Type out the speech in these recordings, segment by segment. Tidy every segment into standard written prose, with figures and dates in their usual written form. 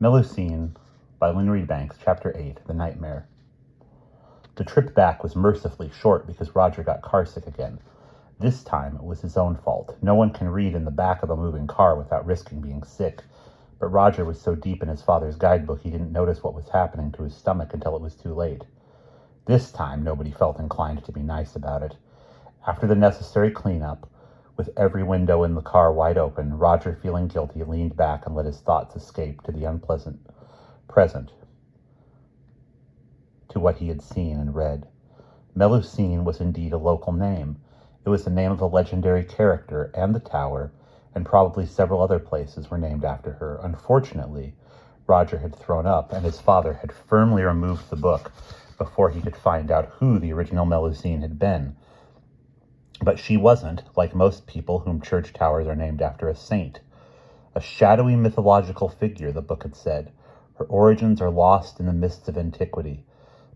Melusine by Lynne Chapter 8, The Nightmare. The trip back was mercifully short because Roger got carsick again. This time it was his own fault. No one can read in the back of a moving car without risking being sick. But Roger was so deep in his father's guidebook he didn't notice what was happening to his stomach until it was too late. This time nobody felt inclined to be nice about it. After the necessary cleanup, with every window in the car wide open, Roger, feeling guilty, leaned back and let his thoughts escape to the unpleasant present, to what he had seen and read. Melusine was indeed a local name. It was the name of a legendary character, and the tower, and probably several other places, were named after her. Unfortunately, Roger had thrown up, and his father had firmly removed the book before he could find out who the original Melusine had been. But she wasn't, like most people whom church towers are named after, a saint. A shadowy mythological figure, the book had said. Her origins are lost in the mists of antiquity,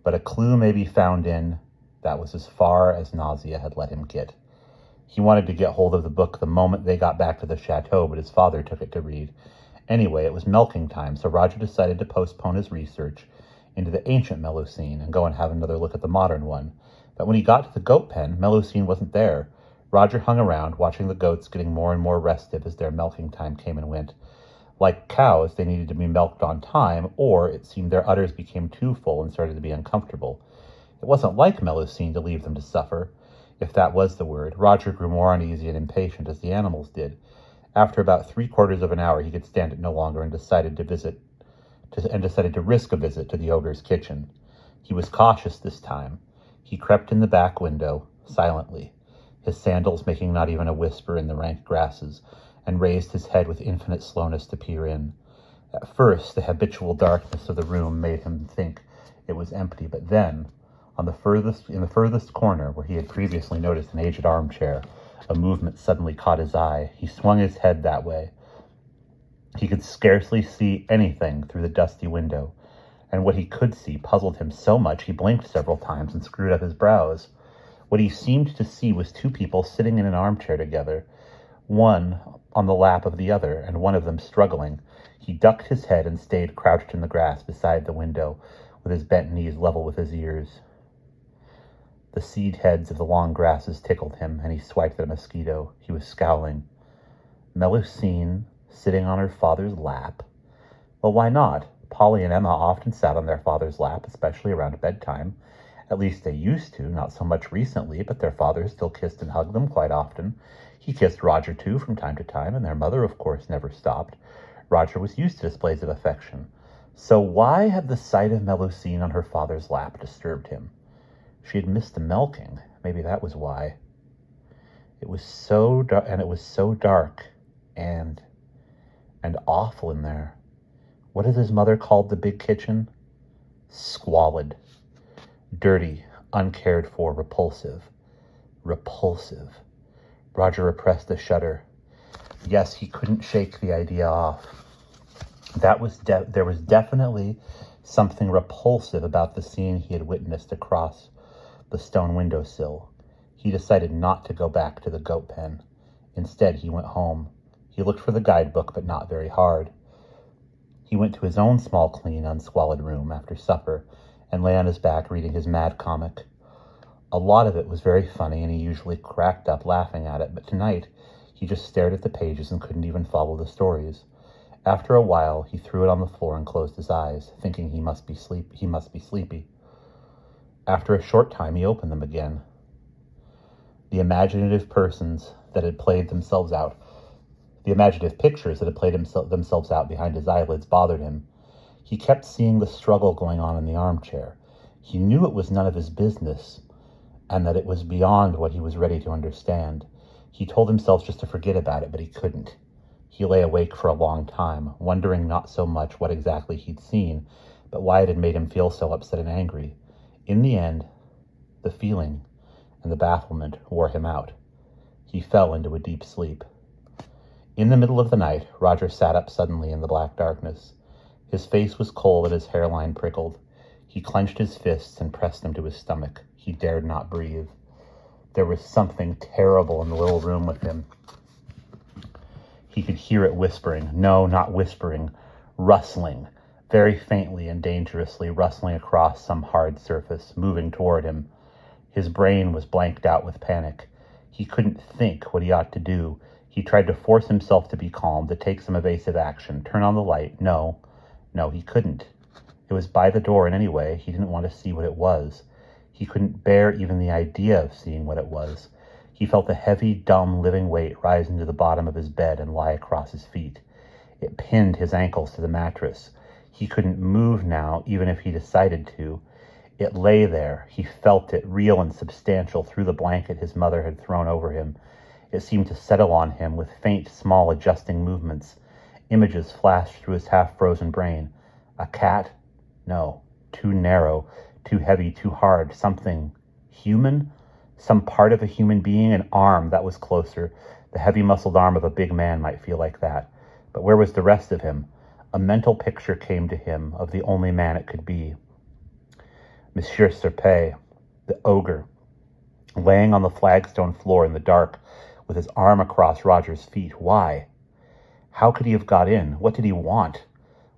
but a clue may be found in... That was as far as nausea had let him get. He wanted to get hold of the book the moment they got back to the chateau, but his father took it to read. Anyway, it was milking time, so Roger decided to postpone his research into the ancient Melusine and go and have another look at the modern one. But when he got to the goat pen, Melusine wasn't there. Roger hung around, watching the goats getting more and more restive as their milking time came and went. Like cows, they needed to be milked on time, or it seemed their udders became too full and started to be uncomfortable. It wasn't like Melusine to leave them to suffer, if that was the word. Roger grew more uneasy and impatient as the animals did. After about 3/4 of an hour, he could stand it no longer and decided to risk a visit to the ogre's kitchen. He was cautious this time. He crept in the back window, silently, his sandals making not even a whisper in the rank grasses, and raised his head with infinite slowness to peer in. At first, the habitual darkness of the room made him think it was empty, but then, in the furthest corner, where he had previously noticed an aged armchair, a movement suddenly caught his eye. He swung his head that way. He could scarcely see anything through the dusty window, and what he could see puzzled him so much he blinked several times and screwed up his brows. What he seemed to see was two people sitting in an armchair together, one on the lap of the other, and one of them struggling. He ducked his head and stayed crouched in the grass beside the window, with his bent knees level with his ears. The seed heads of the long grasses tickled him, and he swiped at a mosquito. He was scowling. Melusine sitting on her father's lap? Well, why not? Polly and Emma often sat on their father's lap, especially around bedtime. At least they used to, not so much recently, but their father still kissed and hugged them quite often. He kissed Roger, too, from time to time, and their mother, of course, never stopped. Roger was used to displays of affection. So why had the sight of Melusine on her father's lap disturbed him? She had missed the milking. Maybe that was why. It was so dark and awful in there. What had his mother called the big kitchen? Squalid. Dirty, uncared for, repulsive. Repulsive. Roger repressed a shudder. Yes, he couldn't shake the idea off. There was definitely something repulsive about the scene he had witnessed across the stone windowsill. He decided not to go back to the goat pen. Instead, he went home. He looked for the guidebook, but not very hard. He went to his own small, clean, unsqualid room after supper and lay on his back reading his mad comic. A lot of it was very funny, and he usually cracked up laughing at it, but tonight he just stared at the pages and couldn't even follow the stories. After a while, he threw it on the floor and closed his eyes, thinking he must be sleepy. After a short time, he opened them again. The imaginative pictures that had played themselves out behind his eyelids bothered him. He kept seeing the struggle going on in the armchair. He knew it was none of his business, and that it was beyond what he was ready to understand. He told himself just to forget about it, but he couldn't. He lay awake for a long time, wondering not so much what exactly he'd seen, but why it had made him feel so upset and angry. In the end, the feeling and the bafflement wore him out. He fell into a deep sleep. In the middle of the night, Roger sat up suddenly in the black darkness. His face was cold and his hairline prickled. He clenched his fists and pressed them to his stomach. He dared not breathe. There was something terrible in the little room with him. He could hear it whispering. No, not whispering. Rustling. very faintly and dangerously rustling across some hard surface, moving toward him. His brain was blanked out with panic. He couldn't think what he ought to do. He tried to force himself to be calm, to take some evasive action, turn on the light. No, he couldn't. It was by the door, and anyway, he didn't want to see what it was. He couldn't bear even the idea of seeing what it was. He felt a heavy, dumb, living weight rise into the bottom of his bed and lie across his feet. It pinned his ankles to the mattress. He couldn't move now, even if he decided to. It lay there. He felt it, real and substantial, through the blanket his mother had thrown over him. It seemed to settle on him with faint, small, adjusting movements. Images flashed through his half-frozen brain. A cat? No. Too narrow, too heavy, too hard. Something human? Some part of a human being? An arm that was closer. The heavy-muscled arm of a big man might feel like that. But where was the rest of him? A mental picture came to him of the only man it could be. Monsieur Serpais, the ogre, laying on the flagstone floor in the dark with his arm across Roger's feet. Why? How could he have got in? What did he want?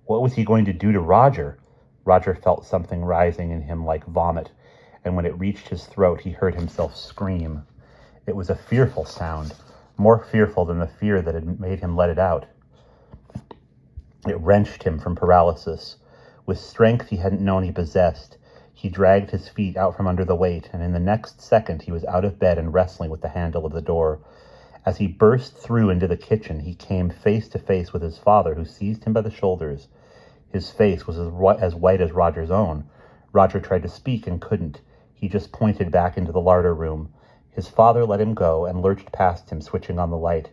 What was he going to do to Roger? Roger felt something rising in him like vomit, and when it reached his throat, he heard himself scream. It was a fearful sound, more fearful than the fear that had made him let it out. It wrenched him from paralysis. With strength he hadn't known he possessed, he dragged his feet out from under the weight, and in the next second he was out of bed and wrestling with the handle of the door. As he burst through into the kitchen, he came face to face with his father, who seized him by the shoulders. His face was as white as Roger's own. Roger tried to speak and couldn't. He just pointed back into the larder room. His father let him go and lurched past him, switching on the light.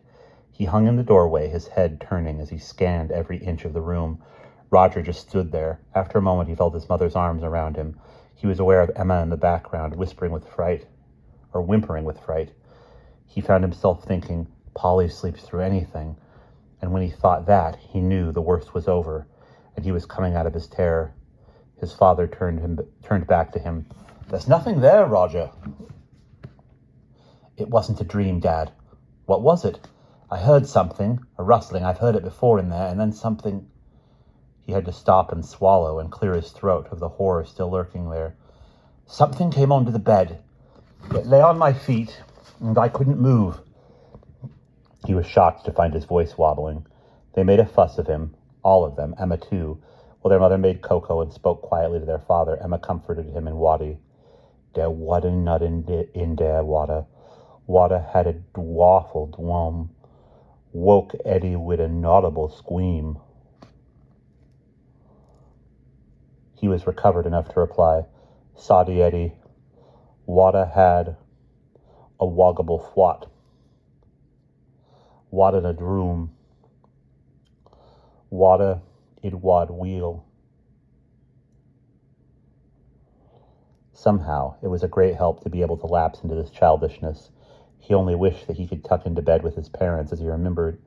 He hung in the doorway, his head turning as he scanned every inch of the room. Roger just stood there. After a moment, he felt his mother's arms around him. He was aware of Emma in the background, whimpering with fright. He found himself thinking, Polly sleeps through anything. And when he thought that, he knew the worst was over, and he was coming out of his terror. His father turned back to him. There's nothing there, Roger. It wasn't a dream, Dad. What was it? I heard something, a rustling. I've heard it before in there, and then something. He had to stop and swallow and clear his throat of the horror still lurking there. Something came onto the bed. It lay on my feet, and I couldn't move. He was shocked to find his voice wobbling. They made a fuss of him, all of them, Emma too. While their mother made cocoa and spoke quietly to their father, Emma comforted him in Waddy. There wasn't nothing in there, Wada. Wada had a dwarful dwum. Woke Eddie with an audible scream. He was recovered enough to reply, Soddy Eddie. Wada had a woggable fwat. Wada a droom. Wada id wad wheel. Somehow, it was a great help to be able to lapse into this childishness. He only wished that he could tuck into bed with his parents, as he remembered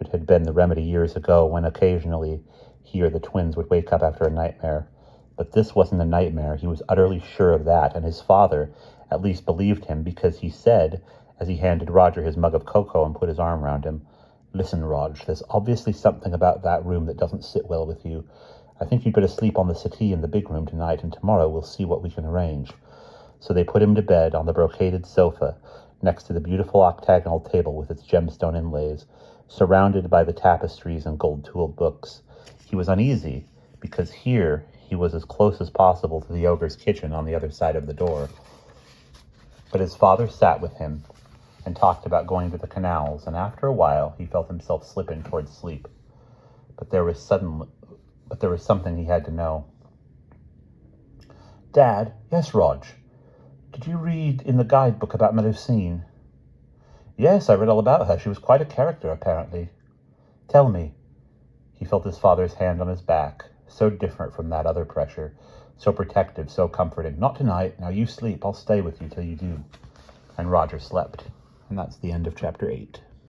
it had been the remedy years ago, when occasionally he or the twins would wake up after a nightmare. But this wasn't a nightmare. He was utterly sure of that, and his father at least believed him, because he said, as he handed Roger his mug of cocoa and put his arm round him, Listen, Rog, there's obviously something about that room that doesn't sit well with you. I think you'd better sleep on the settee in the big room tonight, and tomorrow we'll see what we can arrange. So they put him to bed on the brocaded sofa, next to the beautiful octagonal table with its gemstone inlays, surrounded by the tapestries and gold-tooled books. He was uneasy, because here he was as close as possible to the ogre's kitchen on the other side of the door. But his father sat with him and talked about going to the canals, and after a while he felt himself slipping towards sleep. But there was something he had to know. Dad, yes, Rog. Did you read in the guidebook about Melusine? Yes, I read all about her. She was quite a character, apparently. Tell me. He felt his father's hand on his back, so different from that other pressure, so protective, so comforting. Not tonight. Now you sleep. I'll stay with you till you do. And Roger slept. And that's the end of chapter 8.